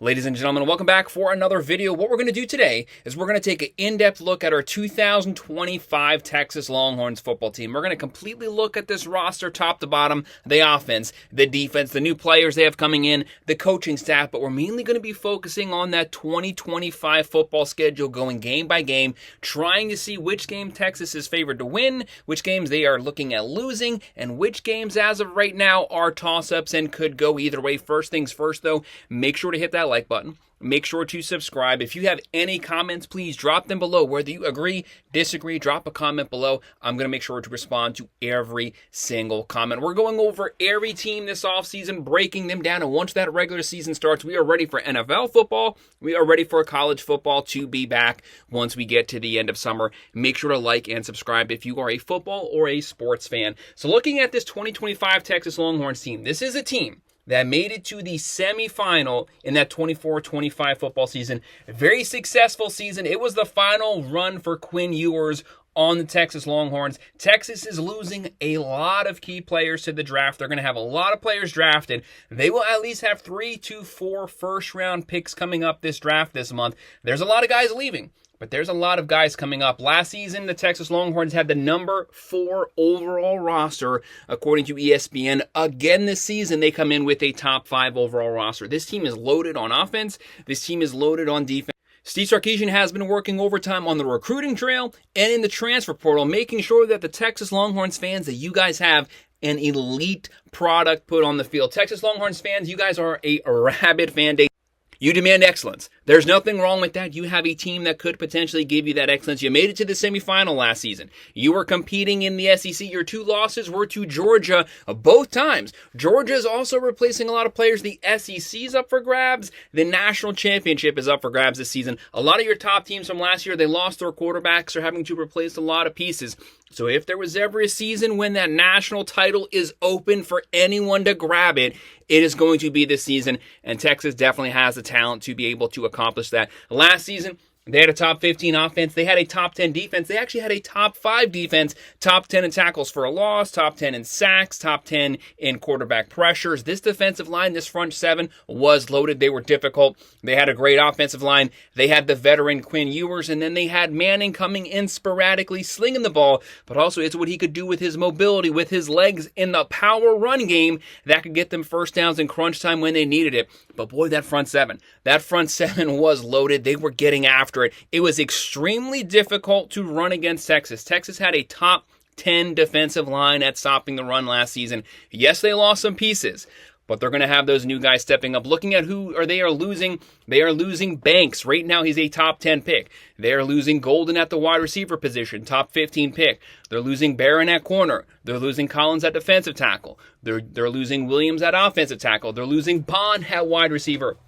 Ladies and gentlemen, welcome back for another video. What we're going to do today is we're going to take an in-depth look at our 2025 Texas Longhorns football team. We're going to completely look at this roster top to bottom, the offense, the defense, the new players they have coming in, the coaching staff, but we're mainly going to be focusing on that 2025 football schedule, going game by game, trying to see which game Texas is favored to win, which games they are looking at losing, and which games as of right now are toss-ups and could go either way. First things first, though, make sure to hit that like button. Make sure to subscribe. If you have any comments, please drop them below. Whether you agree, disagree, drop a comment below. I'm going to make sure to respond to every single comment. We're going over every team this offseason, breaking them down. And once that regular season starts, we are ready for NFL football. We are ready for college football to be back once we get to the end of summer. Make sure to like and subscribe if you are a football or a sports fan. So looking at this 2025 Texas Longhorns team, this is a team that made it to the semifinal in that 24-25 football season. A very successful season. It was the final run for Quinn Ewers on the Texas Longhorns. Texas is losing a lot of key players to the draft. They're going to have a lot of players drafted. They will at least have 3 to 4 first-round picks coming up this draft this month. There's a lot of guys leaving, but there's a lot of guys coming up. Last season, the Texas Longhorns had the number 4 overall roster, according to ESPN. Again this season, they come in with a top 5 overall roster. This team is loaded on offense. This team is loaded on defense. Steve Sarkisian has been working overtime on the recruiting trail and in the transfer portal, making sure that the Texas Longhorns fans, that you guys have an elite product put on the field. Texas Longhorns fans, you guys are a rabid fan base. You demand excellence. There's nothing wrong with that. You have a team that could potentially give you that excellence. You made it to the semifinal last season. You were competing in the SEC. Your 2 losses were to Georgia both times. Georgia is also replacing a lot of players. The SEC is up for grabs. The national championship is up for grabs this season. A lot of your top teams from last year, they lost their quarterbacks or having to replace a lot of pieces. So if there was ever a season when that national title is open for anyone to grab it, it is going to be this season, and Texas definitely has the talent to be able to accomplish that. Last season, they had a top 15 offense. They had a top 10 defense. They actually had a top 5 defense, top 10 in tackles for a loss, top 10 in sacks, top 10 in quarterback pressures. This defensive line, this front 7, was loaded. They were difficult. They had a great offensive line. They had the veteran Quinn Ewers, and then they had Manning coming in sporadically, slinging the ball, but also it's what he could do with his mobility, with his legs in the power run game that could get them first downs in crunch time when they needed it. But boy, that front 7 was loaded. They were getting after it. It was extremely difficult to run against Texas. Texas had a top 10 defensive line at stopping the run last season. Yes, they lost some pieces, but they're going to have those new guys stepping up. Looking at who they are losing Banks. Right now, he's a top 10 pick. They are losing Golden at the wide receiver position, top 15 pick. They're losing Barron at corner. They're losing Collins at defensive tackle. They're losing Williams at offensive tackle. They're losing Bond at wide receiver.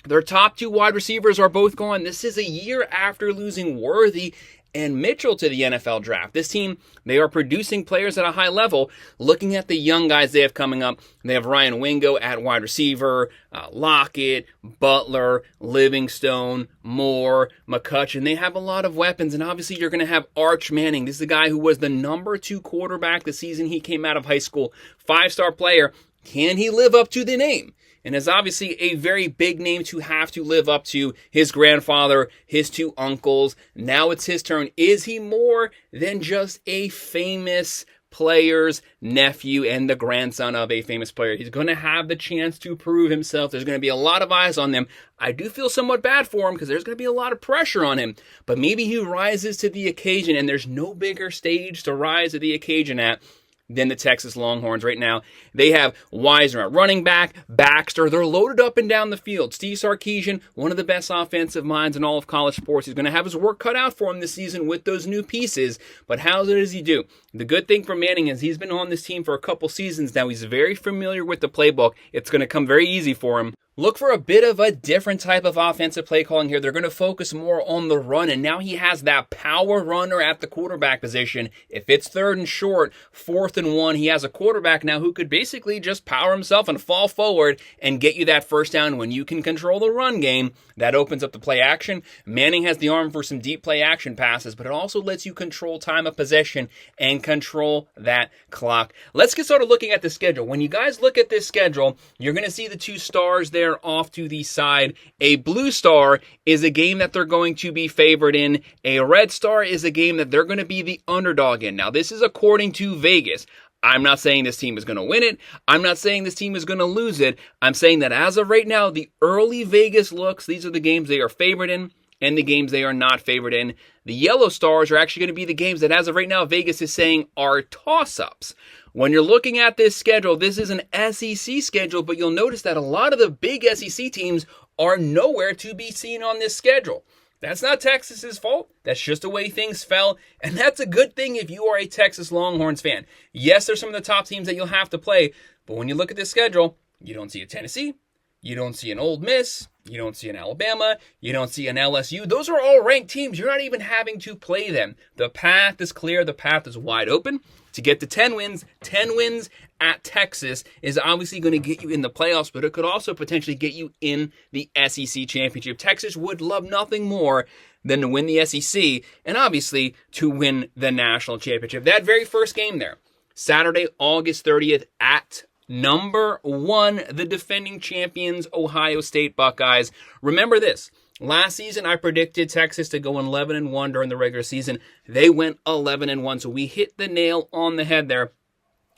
Their top 2 wide receivers are both gone. This is a year after losing Worthy and Mitchell to the NFL draft. This team, they are producing players at a high level. Looking at the young guys they have coming up, they have Ryan Wingo at wide receiver, Lockett, Butler, Livingstone, Moore, McCutcheon. They have a lot of weapons, and obviously you're going to have Arch Manning. This is the guy who was the number 2 quarterback the season he came out of high school. 5-star player. Can he live up to the name? And is obviously a very big name to have to live up to. His grandfather, his 2 uncles. Now it's his turn. Is he more than just a famous player's nephew and the grandson of a famous player? He's going to have the chance to prove himself. There's going to be a lot of eyes on them. I do feel somewhat bad for him because there's going to be a lot of pressure on him. But maybe he rises to the occasion, and there's no bigger stage to rise to the occasion at than the Texas Longhorns right now. They have Weisner at running back, Baxter. They're loaded up and down the field. Steve Sarkisian, one of the best offensive minds in all of college sports. He's going to have his work cut out for him this season with those new pieces. But how does he do? The good thing for Manning is he's been on this team for a couple seasons now. He's very familiar with the playbook. It's going to come very easy for him. Look for a bit of a different type of offensive play calling here. They're going to focus more on the run, and now he has that power runner at the quarterback position. If it's 3rd and short, 4th and 1, he has a quarterback now who could basically just power himself and fall forward and get you that first down. When you can control the run game, that opens up the play action. Manning has the arm for some deep play action passes, but it also lets you control time of possession and control that clock. Let's get started looking at the schedule. When you guys look at this schedule, you're going to see the 2 stars there there off to the side. A blue star is a game that they're going to be favored in. A red star is a game that they're going to be the underdog in. Now, this is according to Vegas. I'm not saying this team is going to win it. I'm not saying this team is going to lose it. I'm saying that as of right now, the early Vegas looks, these are the games they are favored in and the games they are not favored in. The yellow stars are actually going to be the games that as of right now, Vegas is saying are toss-ups. When you're looking at this schedule, this is an SEC schedule, but you'll notice that a lot of the big SEC teams are nowhere to be seen on this schedule. That's not Texas's fault. That's just the way things fell, and that's a good thing if you are a Texas Longhorns fan. Yes, there's some of the top teams that you'll have to play, but when you look at this schedule, you don't see a Tennessee, you don't see an Ole Miss, you don't see an Alabama, you don't see an LSU. Those are all ranked teams. You're not even having to play them. The path is clear. The path is wide open to get to 10 wins. 10 wins at Texas is obviously going to get you in the playoffs, but it could also potentially get you in the SEC championship. Texas would love nothing more than to win the SEC and obviously to win the national championship. That very first game there, Saturday, August 30th at number 1, the defending champions, Ohio State Buckeyes. Remember this. Last season, I predicted Texas to go 11-1 during the regular season. They went 11-1, so we hit the nail on the head there.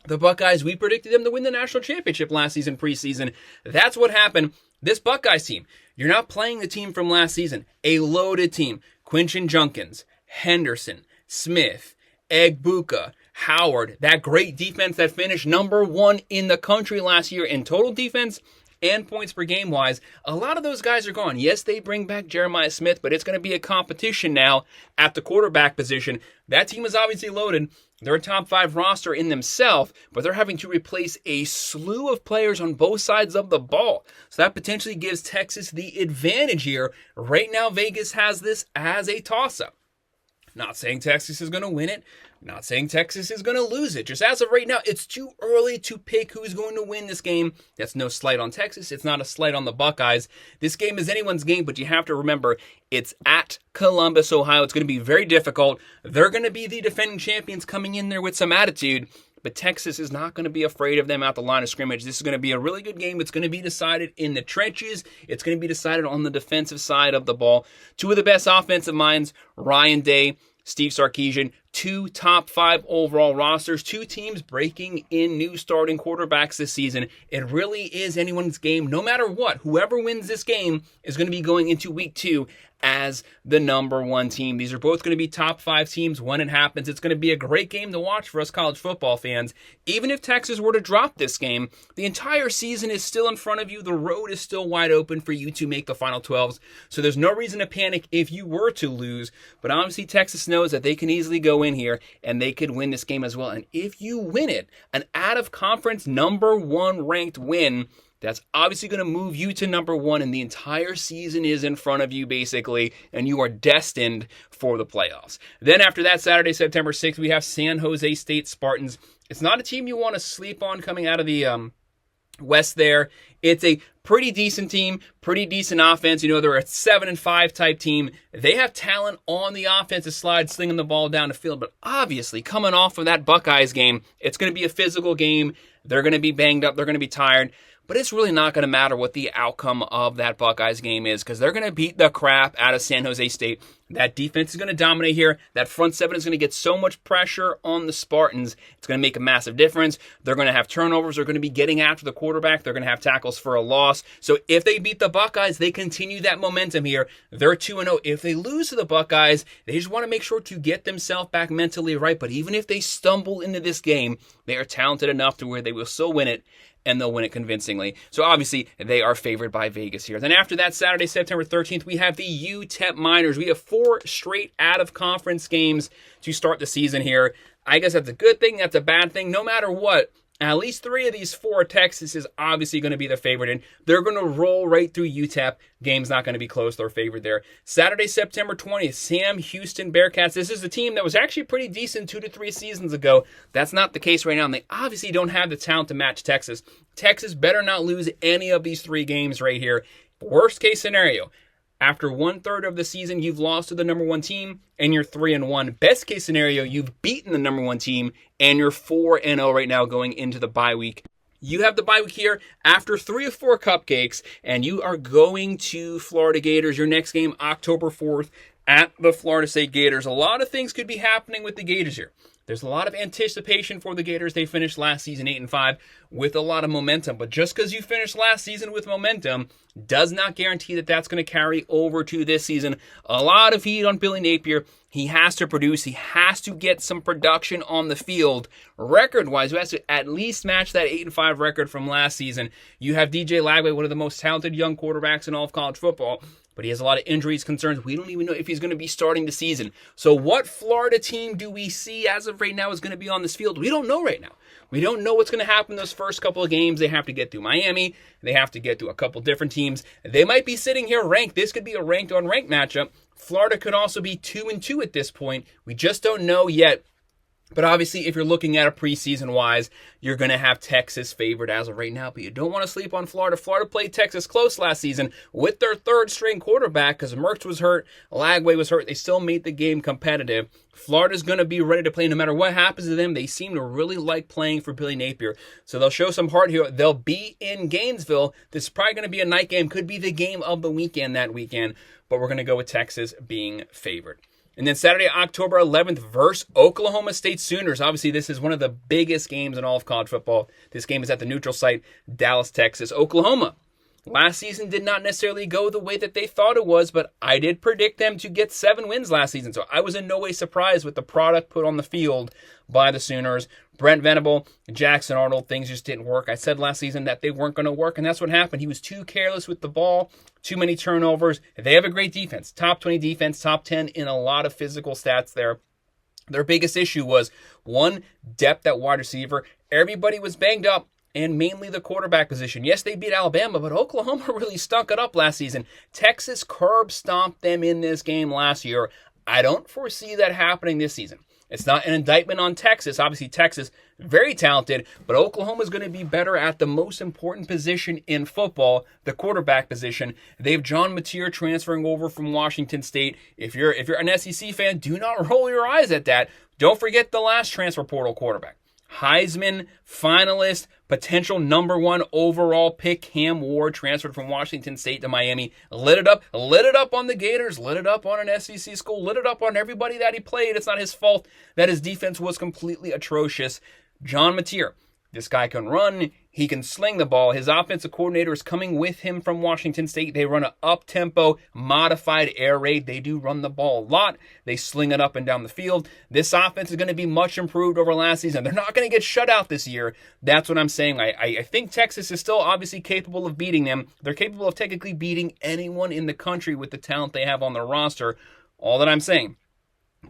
The Buckeyes, we predicted them to win the national championship last season, preseason. That's what happened. This Buckeyes team, you're not playing the team from last season. A loaded team. Quinton Junkins, Henderson, Smith, Egbuka, Howard, that great defense that finished number 1 in the country last year in total defense and points per game wise. A lot of those guys are gone. Yes, they bring back Jeremiah Smith, but it's going to be a competition now at the quarterback position. That team is obviously loaded. They're a top 5 roster in themselves, but they're having to replace a slew of players on both sides of the ball. So that potentially gives Texas the advantage here. Right now, Vegas has this as a toss-up. Not saying Texas is going to win it. Not saying Texas is going to lose it. Just as of right now, it's too early to pick who's going to win this game. That's no slight on Texas. It's not a slight on the Buckeyes. This game is anyone's game, but you have to remember it's at Columbus, Ohio. It's going to be very difficult. They're going to be the defending champions coming in there with some attitude, but Texas is not going to be afraid of them at the line of scrimmage. This is going to be a really good game. It's going to be decided in the trenches. It's going to be decided on the defensive side of the ball. Two of the best offensive minds, Ryan Day, Steve Sarkisian, 2 top 5 overall rosters, 2 teams breaking in new starting quarterbacks this season. It really is anyone's game. No matter what, whoever wins this game is going to be going into week 2 as the number 1 team. These are both going to be top 5 teams when it happens. It's going to be a great game to watch for us college football fans. Even if Texas were to drop this game, the entire season is still in front of you. The road is still wide open for you to make the final 12s. So there's no reason to panic if you were to lose. But obviously Texas knows that they can easily go in here and they could win this game as well. And if you win it, an out-of-conference number 1 ranked win, that's obviously going to move you to number 1, and the entire season is in front of you, basically, and you are destined for the playoffs. Then after that, Saturday, September 6th, we have San Jose State Spartans. It's not a team you want to sleep on coming out of the West there. It's a pretty decent team, pretty decent offense. You know, they're a 7-5 type team. They have talent on the offensive slide, slinging the ball down the field, but obviously coming off of that Buckeyes game, it's going to be a physical game. They're going to be banged up. They're going to be tired. But it's really not going to matter what the outcome of that Buckeyes game is because they're going to beat the crap out of San Jose State. That defense is going to dominate here. That front 7 is going to get so much pressure on the Spartans. It's going to make a massive difference. They're going to have turnovers. They're going to be getting after the quarterback. They're going to have tackles for a loss. So if they beat the Buckeyes, they continue that momentum here. They're 2-0. If they lose to the Buckeyes, they just want to make sure to get themselves back mentally right. But even if they stumble into this game, they are talented enough to where they will still win it. And they'll win it convincingly. So obviously, they are favored by Vegas here. Then after that, Saturday, September 13th, we have the UTEP Miners. We have 4 straight out-of-conference games to start the season here. I guess that's a good thing. That's a bad thing. No matter what, at least 3 of these 4, Texas is obviously going to be the favorite in. They're going to roll right through UTEP. Game's not going to be close. They're favored there. Saturday, September 20th, Sam Houston Bearcats. This is a team that was actually pretty decent 2 to 3 seasons ago. That's not the case right now, and they obviously don't have the talent to match Texas. Texas better not lose any of these 3 games right here. Worst case scenario, after 1/3 of the season, you've lost to the number 1 team, and you're 3-1. Best case scenario, you've beaten the number 1 team, and you're 4-0 right now going into the bye week. You have the bye week here after 3 or 4 cupcakes, and you are going to Florida Gators. Your next game, October 4th, at the Florida State Gators. A lot of things could be happening with the Gators here. There's a lot of anticipation for the Gators. They finished last season 8-5 with a lot of momentum. But just because you finished last season with momentum does not guarantee that that's going to carry over to this season. A lot of heat on Billy Napier. He has to produce. He has to get some production on the field. Record-wise, he has to at least match that 8-5 record from last season. You have DJ Lagway, one of the most talented young quarterbacks in all of college football. But he has a lot of injuries, concerns. We don't even know if he's going to be starting the season. So what Florida team do we see as of right now is going to be on this field? We don't know right now. We don't know what's going to happen those first couple of games. They have to get through Miami. They have to get through a couple different teams. They might be sitting here ranked. This could be a ranked-on-ranked matchup. Florida could also be 2-2 at this point. We just don't know yet. But obviously, if you're looking at a preseason-wise, you're going to have Texas favored as of right now. But you don't want to sleep on Florida. Florida played Texas close last season with their third-string quarterback because Mertz was hurt, Lagway was hurt. They still made the game competitive. Florida's going to be ready to play no matter what happens to them. They seem to really like playing for Billy Napier. So they'll show some heart here. They'll be in Gainesville. This is probably going to be a night game. Could be the game of the weekend that weekend. But we're going to go with Texas being favored. And then Saturday, October 11th versus Oklahoma State Sooners. Obviously, this is one of the biggest games in all of college football. This game is at the neutral site, Dallas, Texas. Oklahoma, last season did not necessarily go the way that they thought it was, but I did predict them to get 7 wins last season. So I was in no way surprised with the product put on the field by the Sooners. Brent Venables, Jackson Arnold, things just didn't work. I said last season that they weren't going to work, and that's what happened. He was too careless with the ball, too many turnovers. They have a great defense, top 20 defense, top 10 in a lot of physical stats there. Their biggest issue was, one, depth at wide receiver. Everybody was banged up, and mainly the quarterback position. Yes, they beat Alabama, but Oklahoma really stunk it up last season. Texas curb stomped them in this game last year. I don't foresee that happening this season. It's not an indictment on Texas. Obviously, Texas, very talented, but Oklahoma is going to be better at the most important position in football, the quarterback position. They have John Mateer transferring over from Washington State. If you're an SEC fan, do not roll your eyes at that. Don't forget the last transfer portal quarterback. Heisman finalist, potential number 1 overall pick, Cam Ward, transferred from Washington State to Miami. Lit it up on the Gators, lit it up on an SEC school, lit it up on everybody that he played. It's not his fault that his defense was completely atrocious. John Mateer, this guy can run, he can sling the ball. His offensive coordinator is coming with him from Washington State. They run an up-tempo, modified air raid. They do run the ball a lot. They sling it up and down the field. This offense is going to be much improved over last season. They're not going to get shut out this year. That's what I'm saying. I think Texas is still obviously capable of beating them. They're capable of technically beating anyone in the country with the talent they have on their roster. All that I'm saying.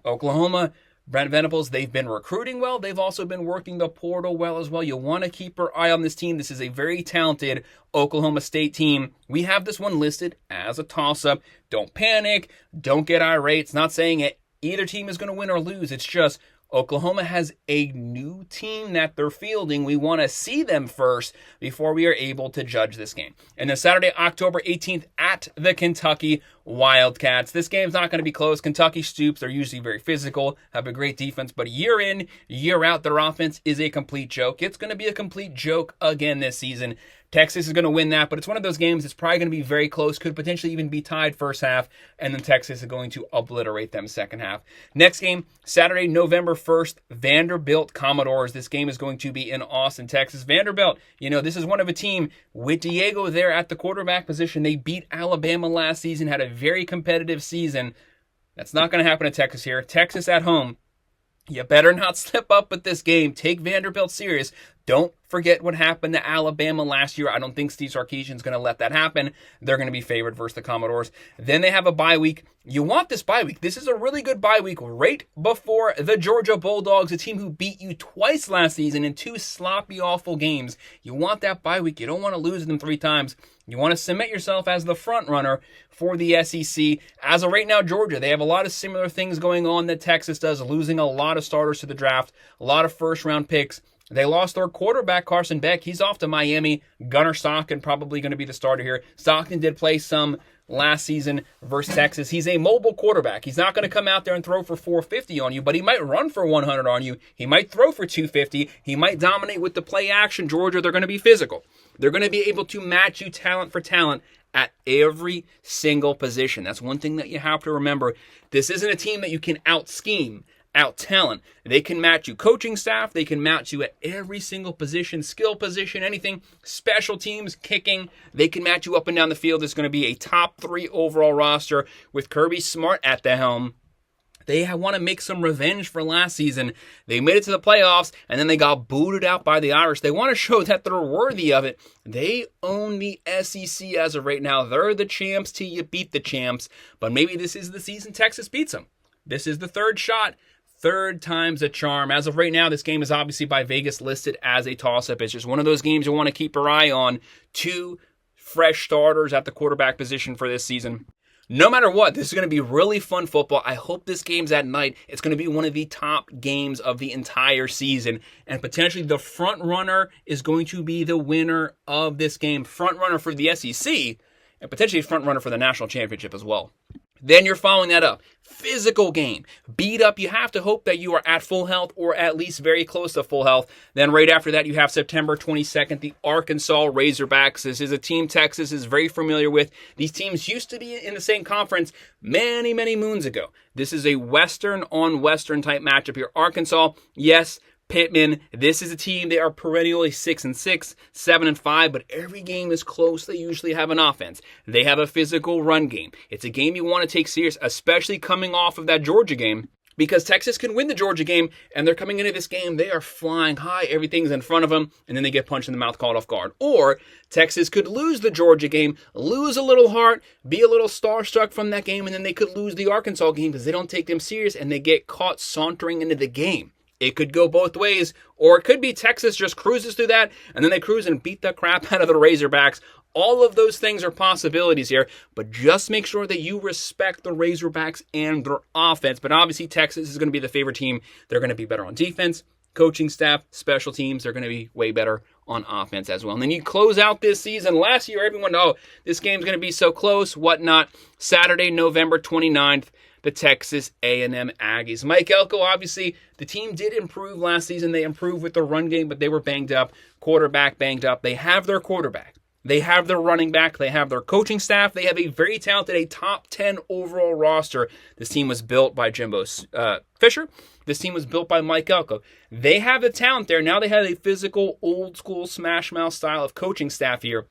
Oklahoma, Brent Venables, they've been recruiting well. They've also been working the portal well as well. You want to keep your eye on this team. This is a very talented Oklahoma State team. We have this one listed as a toss-up. Don't panic. Don't get irate. It's not saying it. Either team is going to win or lose. It's just Oklahoma has a new team that they're fielding. We want to see them first before we are able to judge this game. And then Saturday, October 18th at the Kentucky Wildcats. This game's not going to be close. Kentucky stoops. They're usually very physical, have a great defense, but year in, year out, their offense is a complete joke. It's going to be a complete joke again this season. Texas is going to win that, but it's one of those games that's probably going to be very close, could potentially even be tied first half, and then Texas is going to obliterate them second half. Next game, Saturday, November 1st, Vanderbilt Commodores. This game is going to be in Austin, Texas. Vanderbilt, this is one of a team with Diego there at the quarterback position. They beat Alabama last season, had a very competitive season. That's not going to happen at Texas here. Texas at home. You better not slip up with this game. Take Vanderbilt serious. Don't forget what happened to Alabama last year. I don't think Steve Sarkisian's going to let that happen. They're going to be favored versus the Commodores. Then they have a bye week. You want this bye week. This is a really good bye week right before the Georgia Bulldogs, a team who beat you twice last season in 2 sloppy, awful games. You want that bye week. You don't want to lose them 3 times. You want to cement yourself as the front runner for the SEC. As of right now, Georgia, they have a lot of similar things going on that Texas does, losing a lot of starters to the draft, a lot of first-round picks. They lost their quarterback, Carson Beck. He's off to Miami. Gunnar Stockton probably going to be the starter here. Stockton did play some last season versus Texas. He's a mobile quarterback. He's not going to come out there and throw for 450 on you, but he might run for 100 on you. He might throw for 250. He might dominate with the play action. Georgia, they're going to be physical. They're going to be able to match you talent for talent at every single position. That's one thing that you have to remember. This isn't a team that you can out-scheme, out-talent. They can match you coaching staff. They can match you at every single position, skill position, anything, special teams, kicking. They can match you up and down the field. It's going to be a top 3 overall roster with Kirby Smart at the helm. They want to make some revenge for last season. They made it to the playoffs, and then they got booted out by the Irish. They want to show that they're worthy of it. They own the SEC as of right now. They're the champs till you beat the champs. But maybe this is the season Texas beats them. This is the third shot. Third time's a charm. As of right now, this game is obviously by Vegas listed as a toss-up. It's just one of those games you want to keep your eye on. 2 fresh starters at the quarterback position for this season. No matter what, this is going to be really fun football. I hope this game's at night. It's going to be one of the top games of the entire season. And potentially the front runner is going to be the winner of this game. Front runner for the SEC and potentially front runner for the national championship as well. Then you're following that up. Physical game. Beat up. You have to hope that you are at full health or at least very close to full health. Then right after that, you have September 22nd, the Arkansas Razorbacks. This is a team Texas is very familiar with. These teams used to be in the same conference many, many moons ago. This is a Western on Western type matchup here. Arkansas, yes, Pittman, this is a team, they are perennially 6-6, 7-5, but every game is close. They usually have an offense. They have a physical run game. It's a game you want to take serious, especially coming off of that Georgia game, because Texas can win the Georgia game, and they're coming into this game, they are flying high, everything's in front of them, and then they get punched in the mouth, caught off guard. Or Texas could lose the Georgia game, lose a little heart, be a little starstruck from that game, and then they could lose the Arkansas game because they don't take them serious, and they get caught sauntering into the game. It could go both ways, or it could be Texas just cruises through that, and then they cruise and beat the crap out of the Razorbacks. All of those things are possibilities here, but just make sure that you respect the Razorbacks and their offense. But obviously, Texas is going to be the favorite team. They're going to be better on defense, coaching staff, special teams. They're going to be way better on offense as well. And then you close out this season. Last year, everyone, this game's going to be so close, whatnot. Saturday, November 29th. The Texas A&M Aggies. Mike Elko, obviously, the team did improve last season. They improved with the run game, but they were banged up. Quarterback banged up. They have their quarterback. They have their running back. They have their coaching staff. They have a very talented, a top 10 overall roster. This team was built by Jimbo Fisher. This team was built by Mike Elko. They have the talent there. Now they have a physical, old-school, smash-mouth style of coaching staff here.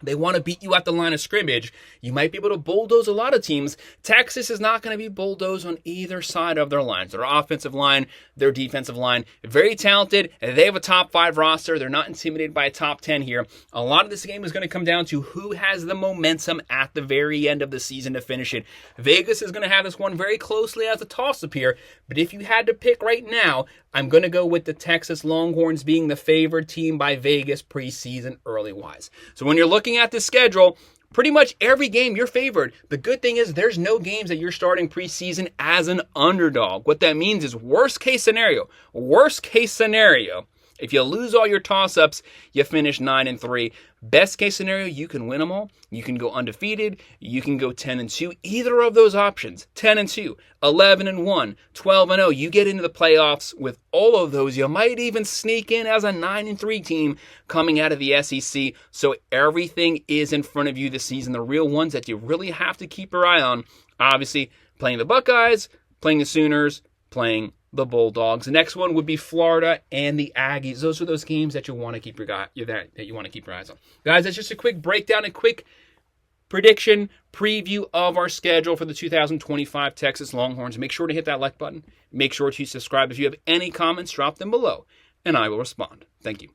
They want to beat you at the line of scrimmage. You might be able to bulldoze a lot of teams. Texas is not going to be bulldozed on either side of their lines. Their offensive line, their defensive line, very talented. They have a top 5 roster. They're not intimidated by a top 10 here. A lot of this game is going to come down to who has the momentum at the very end of the season to finish it. Vegas is going to have this one very closely as a toss-up here. But if you had to pick right now, I'm going to go with the Texas Longhorns being the favored team by Vegas preseason early-wise. So when you're looking at the schedule, pretty much every game you're favored. The good thing is there's no games that you're starting preseason as an underdog. What that means is worst case scenario, if you lose all your toss-ups, you finish 9-3. Best case scenario, you can win them all. You can go undefeated. You can go 10-2. Either of those options, 10-2, 11-1, 12-0. You get into the playoffs with all of those. You might even sneak in as a 9-3 team coming out of the SEC. So everything is in front of you this season. The real ones that you really have to keep your eye on, obviously, playing the Buckeyes, playing the Sooners, playing the Bulldogs. The next one would be Florida and the Aggies. Those are those games that you want to keep your eyes on. Guys, that's just a quick breakdown, a quick prediction, preview of our schedule for the 2025 Texas Longhorns. Make sure to hit that like button. Make sure to subscribe. If you have any comments, drop them below, and I will respond. Thank you.